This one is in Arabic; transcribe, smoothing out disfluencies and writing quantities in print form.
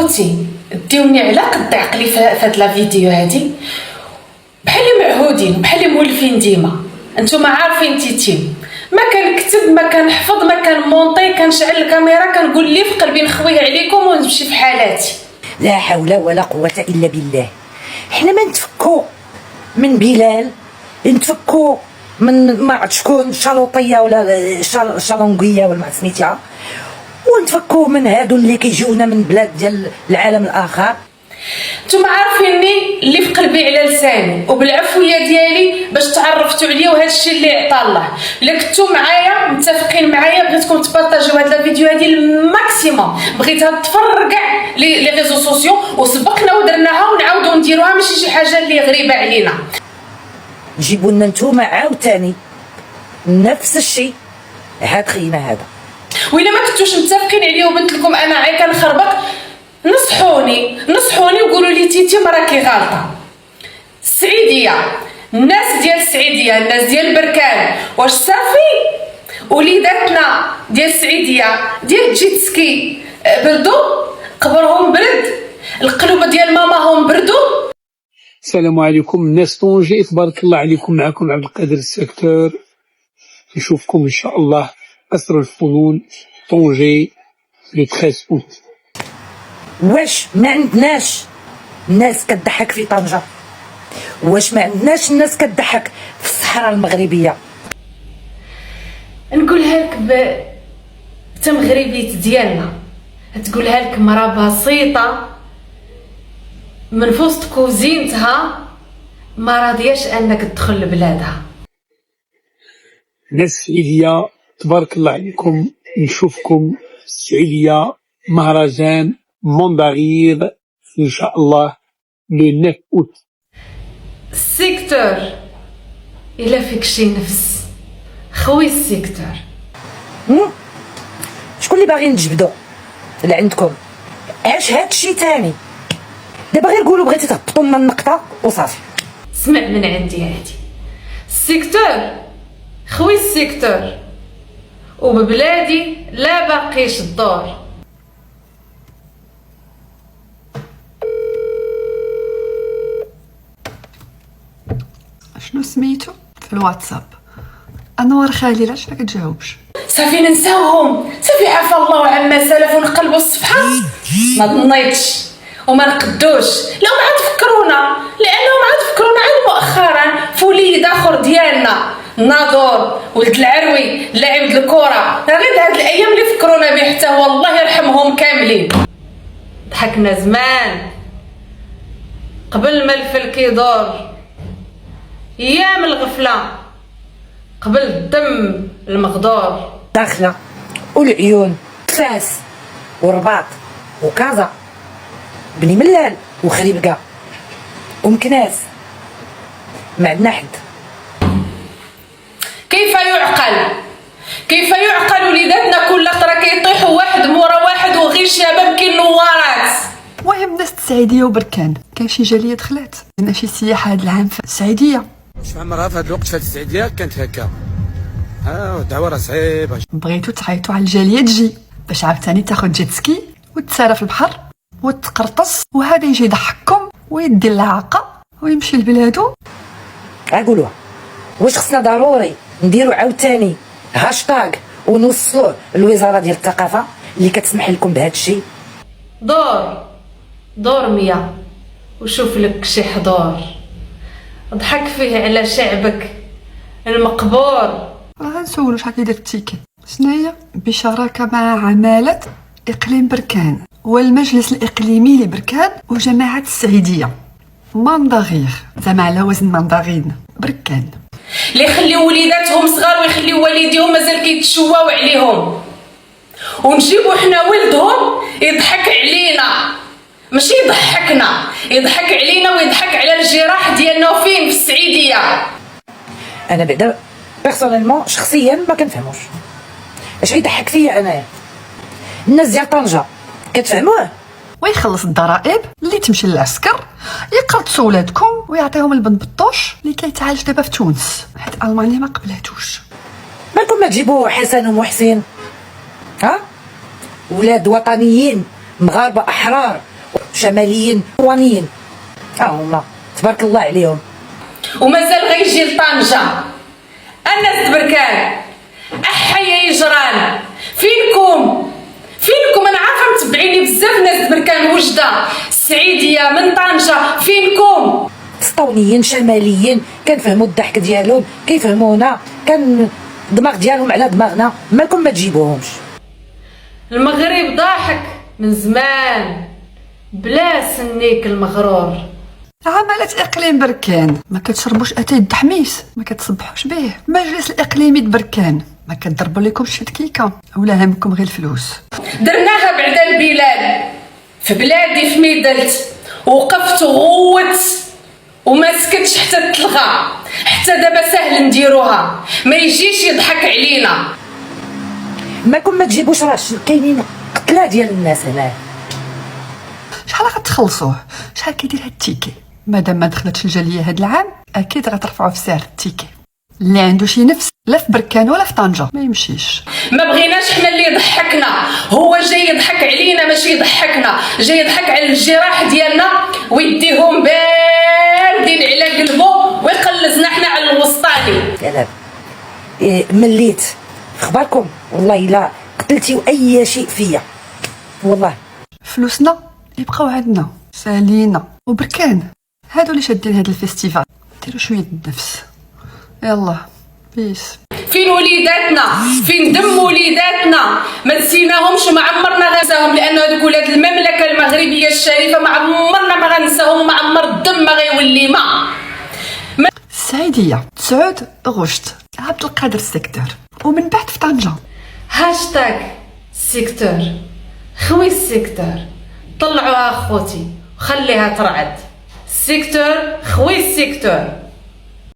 خوتي ديوني على قد عقلي في هاد لا فيديو هادي، بحال اللي معهودين بحال اللي مولفين ديما. انتوما عارفين تيتيم، ما كنكتب ما كنحفظ ما كنمونطي، كنشعل الكاميرا كنقول اللي في قلبي نخوي عليكم ونمشي في حالاتي. لا حول ولا قوة الا بالله. حنا ما نتفكو من بلال، نتفكو من ما عرفت شكون، شالوطيه ولا شالونغيه ولا ما سميتيها، ونتفكو من هادو اللي كيجيونا من بلاد ديال العالم الاخر. نتوما عارفيني اللي في قلبي على لساني، وبالعفويه ديالي باش تعرفتوا عليا، وهذا الشيء اللي عطا الله. الا كنتو معايا متفقين معايا، بغيتكم تبارطاجيو هاد لا فيديو هادي الماكسيموم، بغيتها تفرق كاع لي ريزو سوسيو، وسبقنا ودرناها ونعاودو نديروها، ماشي شي حاجه اللي غريبه علينا. جيبوا لنا نتوما عاوتاني نفس الشيء، هاد خينا هذا. وإلا ما كنتوش متفقين عليه وبنت لكم انا عاي كنخربق، نصحوني وقولوا لي تيتي راكي غلطه. السعيديه، الناس ديال السعيديه، الناس ديال بركان، واش صافي وليداتنا ديال السعيديه ديال جيتسكي بردو، قبرهم برد، القلوبه ديال ماماهم بردو. السلام عليكم الناس طونجي، تبارك الله عليكم. معكم عبد القادر السكتور، نشوفكم ان شاء الله قصر الفنون طونجي لو 13 اوت. واش ما عندناش الناس كتضحك في طنجة؟ واش ما عندناش الناس كتضحك في الصحراء المغربية؟ نقولها لك بتمغربيت ديالنا، تقولها لك مرا بسيطه من وسط كوزينتها ما راضياش انك تدخل لبلادها. ناس السعيدية تبارك الله عليكم، نشوفكم السعيدية مهرجان مونداغير ان شاء الله لو 9 اوت. السيكتور الا فيك شي نفس خوي السيكتور. شكون اللي باغي نجبدو اللي عندكم؟ عاش هادشي تاني دابا، غير قولوا بغيتي تهبطوا لنا النقطه وصافي. اسمع من عندي هادي، السيكتور خوي السيكتور، وببلادي لا باقيش الدور. شنو سميتو في الواتساب؟ انوار خالي، علاش ما كتجاوبش؟ صافي ننساوهم، صافي عفا الله عما سلف ونقلبوا الصفحه. ما ظنيتش وما نقدوش، لا ما عاد تفكرونا، لانهم عاد تفكرونا عاد مؤخرا في وليد اخر ديالنا ناظور ولد العروي لاعب الكره. غير هاد الايام اللي فكرونا به، حتى هو الله يرحمهم كاملين. ضحكنا زمان قبل ما الفلك يدور، ايام الغفله قبل الدم المغدور. داخله والعيون فاس ورباط وكازا، بني ملال وخريبكا ومكناس، ما عندنا حد. كيف يعقل وليداتنا كل خطره كيطيحوا واحد مورا واحد وغير شباب كالنوارات. المهم ناس السعيديه وبركان، كاين شي جاليه دخلات، كاين شي سياحه هاد العام في السعيديه. واش عمرها في هاد الوقت في هاد السعيديه كانت هكا؟ الدعوه راه صعيبه. بغيتو تعيطوا على الجاليه تجي باش عاوتاني تاخد جيتسكي وتسارى في البحر وتقرطس، وهذا يجي يضحككم ويدي العاقه ويمشي لبلادو. اقولوها، واش خصنا ضروري نديروا عاوتاني هاشتاغ ونوصلوه للوزاره ديال الثقافه اللي كتسمح لكم بهذا الشيء؟ دور 100 وشوف لك شي حضور، ضحك فيه على شعبك المقبور. غنسولو شحال كيدير التيكي. شناهي؟ بشراكه مع عماله اقليم بركان والمجلس الاقليمي لبركان وجماعه السعيديه مانداغير، زعما على وزن مانداغين بركان، اللي يخليو وليداتهم صغار ويخليو والديهم مازال كيتشواو عليهم، ونجيبو حنا ولدهم يضحك علينا، ماشي يضحكنا، يضحك علينا ويضحك على الجراح ديالنا فين في السعيديه. انا بعدا بيرسونيلمون شخصيا ما كنفهموش اش يضحك فيا انايا. الناس ديال طنجه كتفهموه، ويخلص الضرائب اللي تمشي للعسكر، يقرطسوا ولادكم ويعطيهم البن بالطوش اللي كيتعالج دابا في تونس، حيت المانيا ما قبلاتوش. مالكم ما تجيبوا حسن ومحسن، ولاد وطنيين مغاربه احرار شماليين وطنيين هما تبارك الله عليهم. ومازال غيجي لطنجة. الناس بركان احيا يجران فينكم انا عارفه متبعيني بزاف ناس بركان وجده السعيديه من طنجة فينكم. اسطونيين شماليين كنفهموا الضحك ديالهم كيفهمونا، كان الدماغ ديالهم على دماغنا، مالكم ما تجيبوهمش. المغرب ضاحك من زمان بلا سنيك المغرور. عملت اقليم بركان ما كتشربوش اتاي الدحميس، ما كتصبحوش به. المجلس الاقليمي بركان ما كتضربوا لكمش الكيكه ولا همكم غير الفلوس. درناها بعد البلاد في بلادي في ميدلت، وقفت وغوت وما سكتش حتى تلغى، حتى دابا سهل نديروها، ما يجيش يضحك علينا. مالكم ما تجيبوش راه كاينين قتله ديال الناس هنا. شحال غتخلصوه؟ شحال كيدير هاد التيكي؟ مادام ما دخلتش الجاليه هاد العام اكيد غترفعوا في سعر التيكي. اللي عنده شي نفس لا في بركان ولا في طنجة ما يمشيش. ما بغيناش حنا اللي يضحكنا، هو جاي يضحك علينا ماشي يضحكنا، جاي يضحك على الجراح ديالنا ويديهم باردين على قلبه ويقلزنا حنا على الوسطاني. يلا مليت اخباركم والله الا قتلتيو اي شيء فيا والله. فلوسنا يبقاو عندنا سالينا وبركان هادو اللي شادين هاد الفيستيفال. ديروا شويه النفس. يلا بيس. فين وليداتنا؟ فين دم وليداتنا؟ ما نسيناهمش وما عمرنا غنساهم، لان هذوك ولاد المملكه المغربيه الشريفه ما عمرنا ما غنساهم، وما عمر الدم ما غيولي ما. السعيديه 9 غشت عبد القادر السكتور، ومن بعد في طنجة. هاشتاغ سيكتور خوي السيكتور، طلعوها اخوتي وخليها ترعد. السيكتور خوي السيكتور.